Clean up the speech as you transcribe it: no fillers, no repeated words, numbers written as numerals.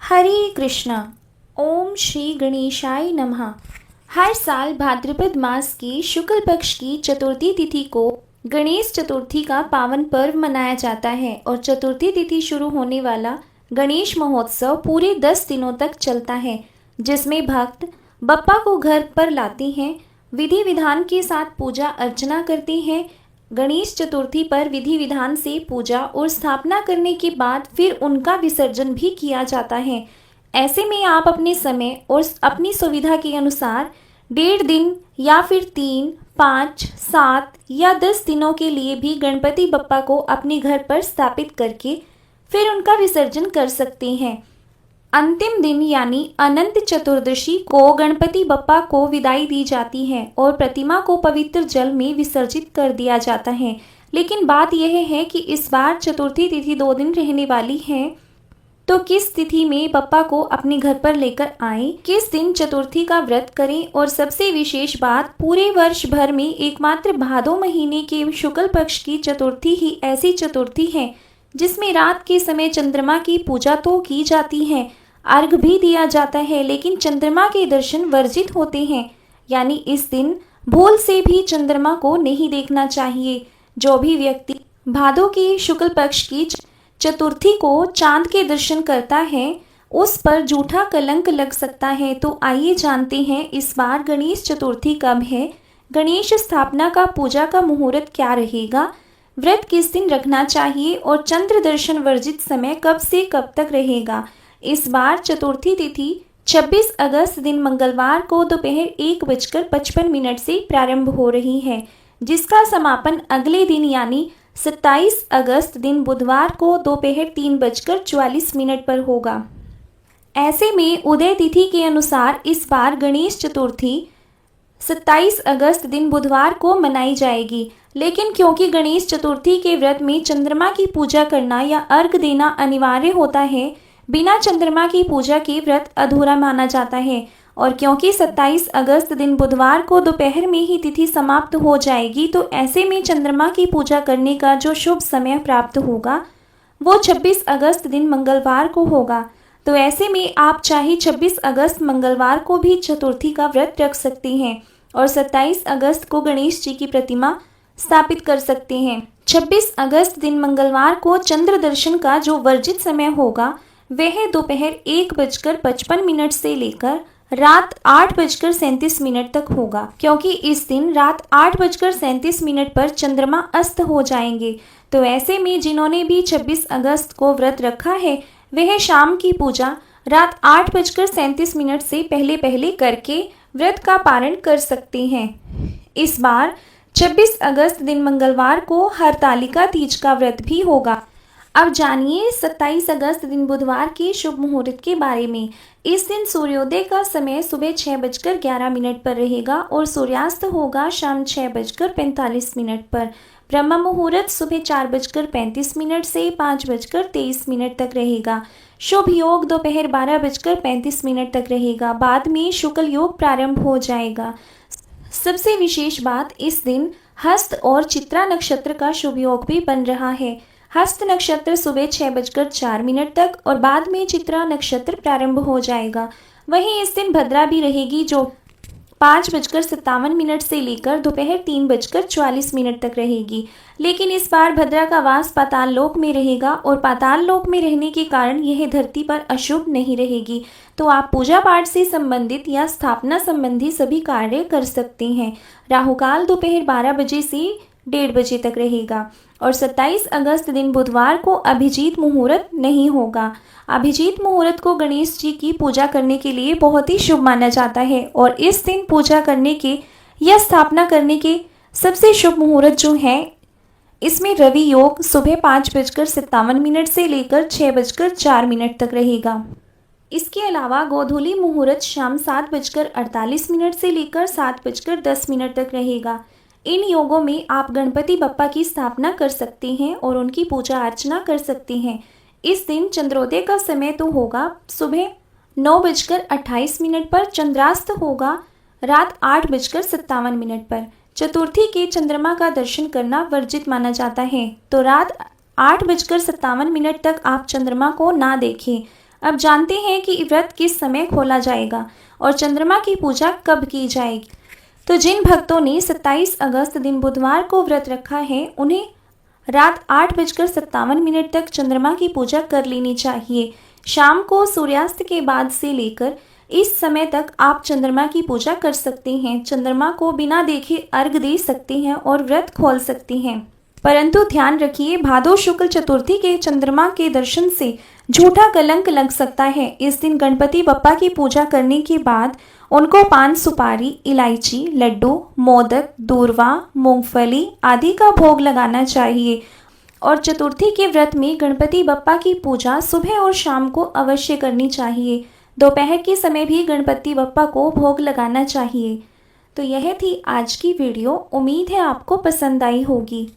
हरे कृष्णा। ओम श्री गणेशाय नमः। हर साल भाद्रपद मास की शुक्ल पक्ष की चतुर्थी तिथि को गणेश चतुर्थी का पावन पर्व मनाया जाता है और चतुर्थी तिथि शुरू होने वाला गणेश महोत्सव पूरे 10 दिनों तक चलता है, जिसमें भक्त बप्पा को घर पर लाते हैं, विधि विधान के साथ पूजा अर्चना करते हैं। गणेश चतुर्थी पर विधि विधान से पूजा और स्थापना करने के बाद फिर उनका विसर्जन भी किया जाता है। ऐसे में आप अपने समय और अपनी सुविधा के अनुसार 1.5 दिन या फिर 3, 5, 7 या 10 दिनों के लिए भी गणपति बप्पा को अपने घर पर स्थापित करके फिर उनका विसर्जन कर सकते हैं। अंतिम दिन यानी अनंत चतुर्दशी को गणपति बप्पा को विदाई दी जाती है और प्रतिमा को पवित्र जल में विसर्जित कर दिया जाता है। लेकिन बात यह है कि इस बार चतुर्थी तिथि 2 दिन रहने वाली है, तो किस तिथि में बप्पा को अपने घर पर लेकर आए, किस दिन चतुर्थी का व्रत करें, और सबसे विशेष बात, पूरे वर्ष भर में एकमात्र भादो महीने के शुक्ल पक्ष की चतुर्थी ही ऐसी चतुर्थी है जिसमें रात के समय चंद्रमा की पूजा तो की जाती है, अर्घ भी दिया जाता है, लेकिन चंद्रमा के दर्शन वर्जित होते हैं। यानी इस दिन भूल से भी चंद्रमा को नहीं देखना चाहिए। जो भी व्यक्ति भादो के शुक्ल पक्ष की चतुर्थी को चांद के दर्शन करता है उस पर जूठा कलंक लग सकता है। तो आइए जानते हैं इस बार गणेश चतुर्थी कब है, गणेश स्थापना का पूजा का मुहूर्त क्या रहेगा, व्रत किस दिन रखना चाहिए और चंद्र दर्शन वर्जित समय कब से कब तक रहेगा। इस बार चतुर्थी तिथि 26 अगस्त दिन मंगलवार को दोपहर 1:55 से प्रारंभ हो रही है, जिसका समापन अगले दिन यानी 27 अगस्त दिन बुधवार को दोपहर 3:44 पर होगा। ऐसे में उदय तिथि के अनुसार इस बार गणेश चतुर्थी 27 अगस्त दिन बुधवार को मनाई जाएगी। लेकिन क्योंकि गणेश चतुर्थी के व्रत में चंद्रमा की पूजा करना या अर्घ देना अनिवार्य होता है, बिना चंद्रमा की पूजा के व्रत अधूरा माना जाता है, और क्योंकि 27 अगस्त दिन बुधवार को दोपहर में ही तिथि समाप्त हो जाएगी, तो ऐसे में चंद्रमा की पूजा करने का जो शुभ समय प्राप्त होगा वो 26 अगस्त दिन मंगलवार को होगा। तो ऐसे में आप चाहे 26 अगस्त मंगलवार को भी चतुर्थी का व्रत रख सकते हैं और 27 अगस्त को गणेश जी की प्रतिमा स्थापित कर सकते हैं। 26 अगस्त दिन मंगलवार को चंद्र दर्शन का जो वर्जित समय होगा वह दोपहर 1:55 से लेकर रात 8:37 तक होगा, क्योंकि इस दिन रात 8:37 पर चंद्रमा अस्त हो जाएंगे। तो ऐसे में जिन्होंने भी 26 अगस्त को व्रत रखा है वह शाम की पूजा रात 8:37 से पहले पहले करके व्रत का पारण कर सकते हैं। इस बार 26 अगस्त दिन मंगलवार को हरतालिका तीज का व्रत भी होगा। अब जानिए 27 अगस्त दिन बुधवार के शुभ मुहूर्त के बारे में। इस दिन सूर्योदय का समय सुबह 6:11 पर रहेगा और सूर्यास्त होगा शाम 6:45 पर। ब्रह्म मुहूर्त सुबह 4:35 से 5:23 तक रहेगा। शुभ योग दोपहर 12:35 तक रहेगा। बाद में शुक्ल योग प्रारंभ हो जाएगा। सबसे विशेष बात, इस दिन हस्त और चित्रा नक्षत्र का शुभ योग भी बन रहा है। हस्त नक्षत्र सुबह 6:04 तक और बाद में चित्रा नक्षत्र प्रारंभ हो जाएगा। वहीं इस दिन भद्रा भी रहेगी जो 5:57 से लेकर दोपहर 3:44 तक रहेगी। लेकिन इस बार भद्रा का वास पाताल लोक में रहेगा और पाताल लोक में रहने के कारण यह धरती पर अशुभ नहीं रहेगी। तो आप पूजा पाठ से संबंधित या स्थापना संबंधी सभी कार्य कर सकते हैं। राहुकाल दोपहर 12 बजे से 1:30 बजे तक रहेगा और 27 अगस्त दिन बुधवार को अभिजीत मुहूर्त नहीं होगा। अभिजीत मुहूर्त को गणेश जी की पूजा करने के लिए बहुत ही शुभ माना जाता है और इस दिन पूजा करने के या स्थापना करने के सबसे शुभ मुहूर्त जो है, इसमें रवि योग सुबह 5:57 से लेकर 6:04 तक रहेगा। इसके अलावा गोधूली मुहूर्त शाम 7:48 से लेकर 7:10 तक रहेगा। इन योगों में आप गणपति बप्पा की स्थापना कर सकते हैं और उनकी पूजा अर्चना कर सकते हैं। इस दिन चंद्रोदय का समय तो होगा सुबह 9:28 पर, चंद्रास्त होगा रात 8:57 पर। चतुर्थी के चंद्रमा का दर्शन करना वर्जित माना जाता है, तो रात 8:57 तक आप चंद्रमा को ना देखें। अब जानते हैं कि व्रत किस समय खोला जाएगा और चंद्रमा की पूजा कब की जाएगी। तो जिन भक्तों ने 27 अगस्त दिन बुधवार को व्रत रखा है, उन्हें रात 8:57 तक चंद्रमा की पूजा कर लेनी चाहिए। शाम को सूर्यास्त के बाद से लेकर इस समय तक आप चंद्रमा की पूजा कर सकते हैं। चंद्रमा को बिना देखे अर्घ दे सकते हैं और व्रत खोल सकते हैं। परंतु ध्यान रखिए, भादो शुक्ल चतुर्थी के चंद्रमा के दर्शन से झूठा कलंक लग सकता है। इस दिन गणपति बप्पा की पूजा करने के बाद उनको पान सुपारी, इलायची, लड्डू, मोदक, दूर्वा, मूंगफली आदि का भोग लगाना चाहिए। और चतुर्थी के व्रत में गणपति बप्पा की पूजा सुबह और शाम को अवश्य करनी चाहिए। दोपहर के समय भी गणपति बप्पा को भोग लगाना चाहिए। तो यह थी आज की वीडियो। उम्मीद है आपको पसंद आई होगी।